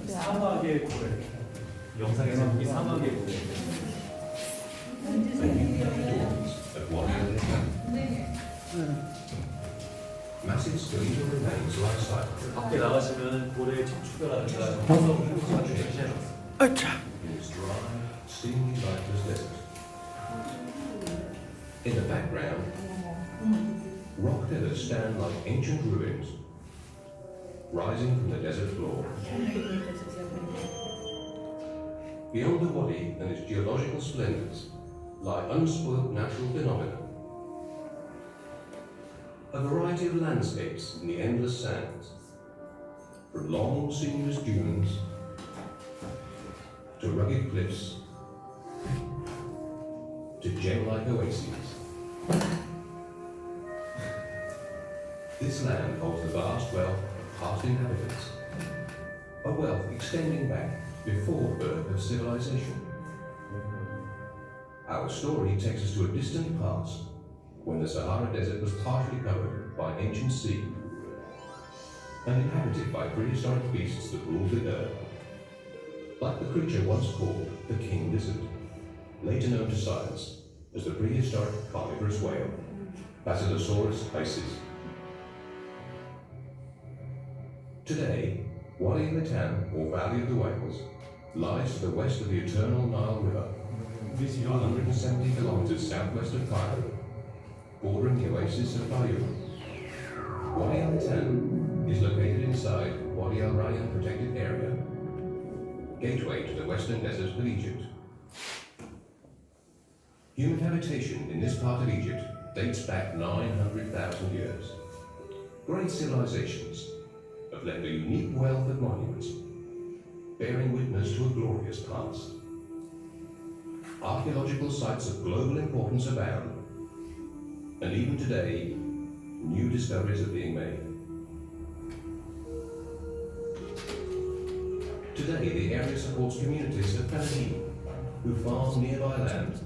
사막의 고래. 영상에서 이 사막의 고래. 밖에 나가시면 고래의 척추뼈라든가 화석을 보시면 아차. In the background, rock pillars stand like ancient ruins, rising from the desert floor. Beyond the wadi and its geological splendors lie unspoiled natural phenomena. A variety of landscapes in the endless sands, from long sinuous dunes to rugged cliffs to gem-like oases. This land holds the vast wealth of past inhabitants, a wealth extending back before the birth of civilization. Our story takes us to a distant past when the Sahara Desert was partially covered by an ancient sea and inhabited by prehistoric beasts that ruled the earth, like the creature once called the king lizard, later known to science as the prehistoric carnivorous whale, Basilosaurus isis. Today, Wadi al-Matan, or Valley of the Whales, lies to the west of the eternal Nile River, 170 kilometers southwest of Cairo, bordering the oasis of Fayoum. Wadi al-Matan is located inside Wadi al-Rayyan protected area, gateway to the western desert of Egypt. Human habitation in this part of Egypt dates back 900,000 years. Great civilizations have left a unique wealth of monuments, bearing witness to a glorious past. Archaeological sites of global importance abound, and even today, new discoveries are being made. Today, the area supports communities of Palestine who farm nearby land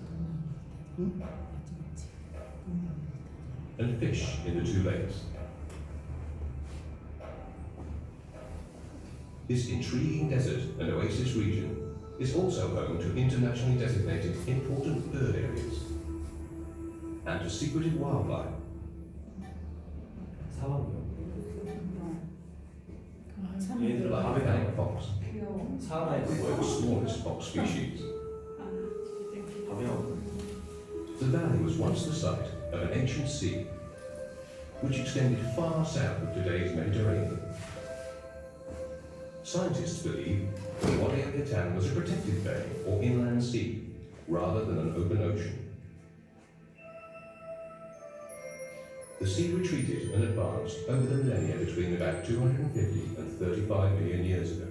and fish in the two lakes. This intriguing desert and oasis region is also home to internationally designated important bird areas and to secretive wildlife. Abyssinian fox, the world's smallest fox species. The valley was once the site of an ancient sea, which extended far south of today's Mediterranean. Scientists believe that Wadi al-Matan was a protected bay or inland sea, rather than an open ocean. The sea retreated and advanced over the millennia between about 250 and 35 million years ago.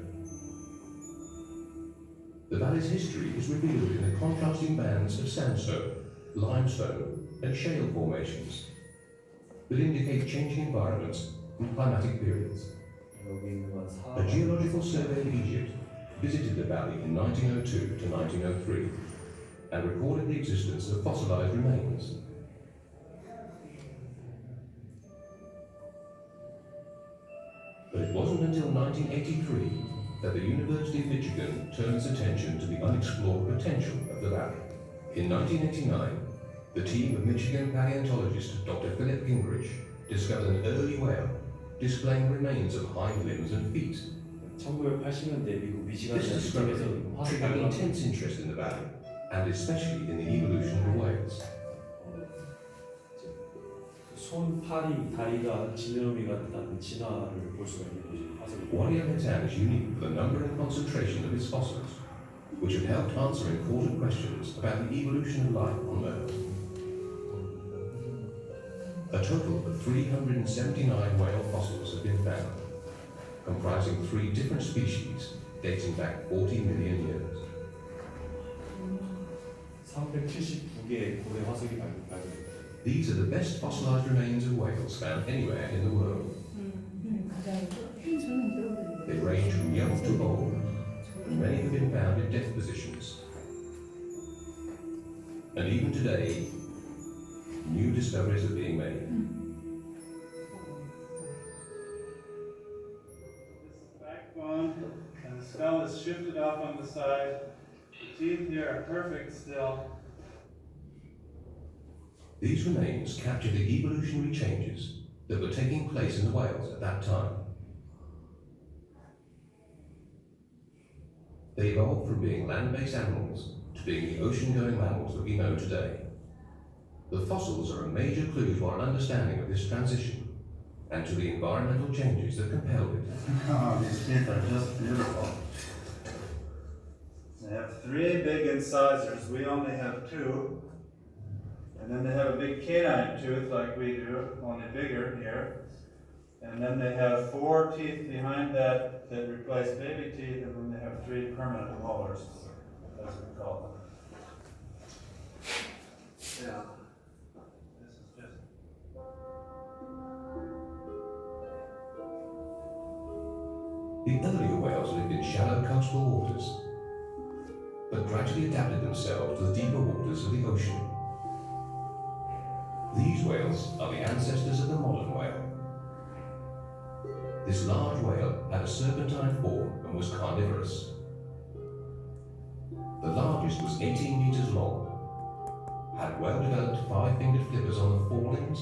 The valley's history is revealed in the contrasting bands of sandstone, limestone, and shale formations that indicate changing environments and climatic periods. A geological survey of Egypt visited the valley in 1902 to 1903 and recorded the existence of fossilized remains. But it wasn't until 1983 that the University of Michigan turned its attention to the unexplored potential of the valley. In 1989, the team of Michigan paleontologist Dr. Philip Gingrich discovered an early whale displaying remains of hind limbs and feet. 1980년대 미국 미시간 This discovery triggered intense interest in the valley, and especially in the evolution of whales. 손, 팔이, 다리가 지느러미 같다는 진화를 볼 수가 있는 곳이 Wadi al-Matan is unique for the number and concentration of its fossils, which have helped answer important questions about the evolution of life on Earth. A total of 379 whale fossils have been found, comprising 3 different species dating back 40 million years. 379개의 고래화석이 발견됐다. These are the best fossilized remains of whales found anywhere in the world. They range from young to old, and many have been found in death positions. And even today, new discoveries are being made. This backbone and the skull is shifted off on the side. The teeth here are perfect still. These remains capture the evolutionary changes that were taking place in the whales at that time. They evolved from being land-based animals to being the ocean-going mammals that we know today. The fossils are a major clue to our understanding of this transition and to the environmental changes that compelled it. Oh, these teeth are just beautiful. They have 3 big incisors. We only have 2. And then they have a big canine tooth like we do, only bigger here. And then they have 4 teeth behind that replace baby teeth, and then they have 3 permanent molars, as we call them. Yeah. This is just. The earlier whales lived in shallow coastal waters, but gradually adapted themselves to the deeper waters of the ocean. These whales are the ancestors of the modern whale. This large whale had a serpentine form and was carnivorous. The largest was 18 meters long, had well-developed 5-fingered flippers on the forelimbs,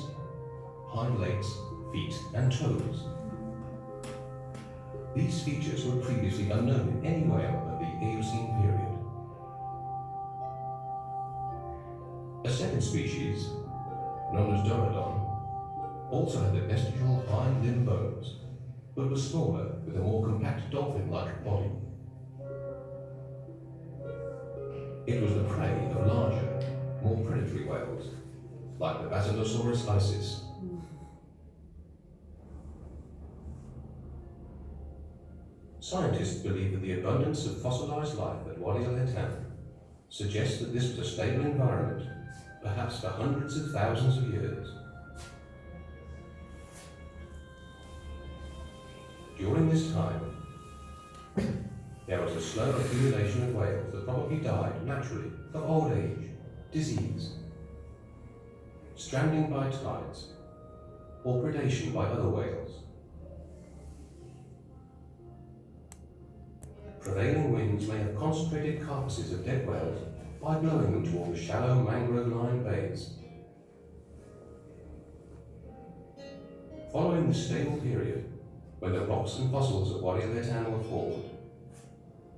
hind legs, feet, and toes. These features were previously unknown in any whale of the Eocene period. A second species, known as Dorodon, also had the vestigial hind limb bones, but was smaller with a more compact dolphin-like body. It was the prey of larger, more predatory whales, like the Basilosaurus isis. Scientists believe that the abundance of fossilized life at Wadi al-Hitan suggests that this was a stable environment, perhaps for hundreds of thousands of years. During this time, there was a slow accumulation of whales that probably died naturally of old age, disease, stranding by tides, or predation by other whales. Prevailing winds may have concentrated carcasses of dead whales by blowing them toward the shallow mangrove-lined bays. Following this stable period, when the rocks and fossils of Wadi al-Hitan were formed,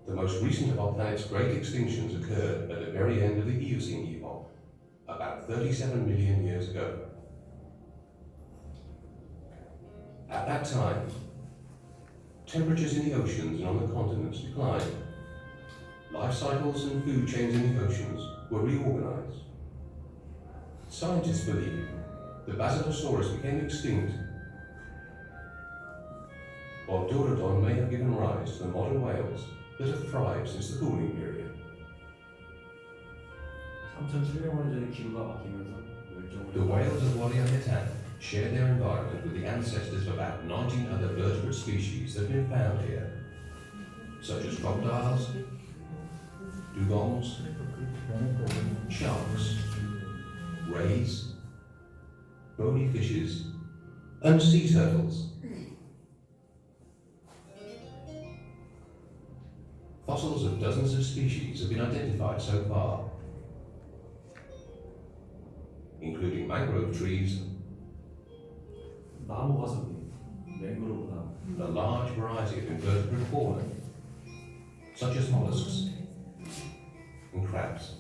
the most recent of our planet's great extinctions occurred at the very end of the Eocene epoch, about 37 million years ago. At that time, temperatures in the oceans and on the continents declined. Life cycles and food chains in the oceans were reorganized. Scientists believe the Basilosaurus became extinct, while Dorodon may have given rise to the modern whales that have thrived since the cooling period. 3,700만 전에 기후가 바뀌면서 The whales of Wadi al-Hitan share their environment with the ancestors of about 19 other vertebrate species that have been found here, such as crocodiles, dugongs, sharks, rays, bony fishes, and sea turtles. Fossils of dozens of species have been identified so far, including mangrove trees, 나무 화석이 맹그로브 나무, a large variety of invertebrate fauna, such as mollusks and crabs.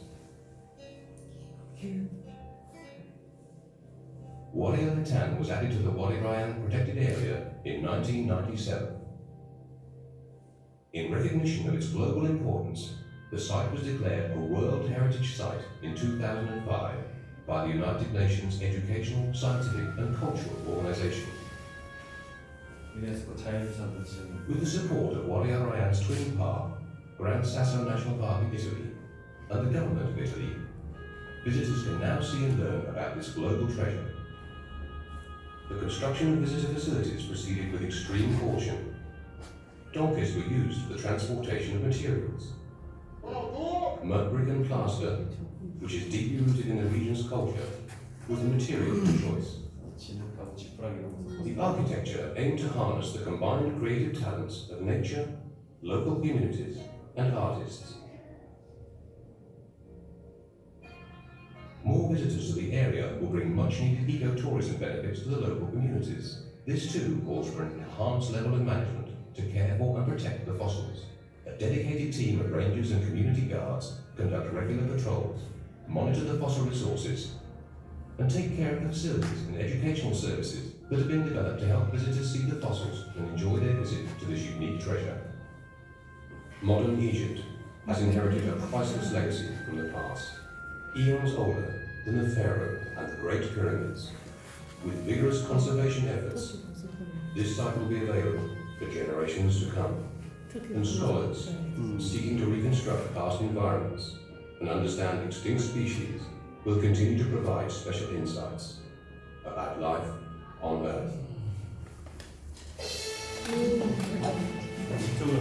Wadi al-Hitan was added to the Wadi Rayyan Protected Area in 1997. In recognition of its global importance, the site was declared a World Heritage Site in 2005 by the United Nations Educational, Scientific and Cultural Organization. 유네스코 자연유산으로 지정된 With the support of Wadi Al-Rayyan's twin park, Gran Sasso National Park in Italy, and the government of Italy, visitors can now see and learn about this global treasure. The construction of visitor facilities proceeded with extreme caution. Donkeys were used for the transportation of materials. Mud brick and plaster, which is deeply rooted in the region's culture, was the material of choice. 진흙하고 지푸라기 이런 거. The architecture aimed to harness the combined creative talents of nature, local communities, and artists. More visitors to the area will bring much-needed eco-tourism benefits to the local communities. This too calls for an enhanced level of management to care for and protect the fossils. A dedicated team of rangers and community guards conduct regular patrols, monitor the fossil resources, and take care of the facilities and educational services that have been developed to help visitors see the fossils and enjoy their visit to this unique treasure. Modern Egypt has inherited a priceless legacy from the past, eons older than the Pharaoh and the Great Pyramids. With vigorous conservation efforts, this site will be available for generations to come, and scholars seeking to reconstruct past environments and understand extinct species will continue to provide special insights about life on Earth. 이쪽으로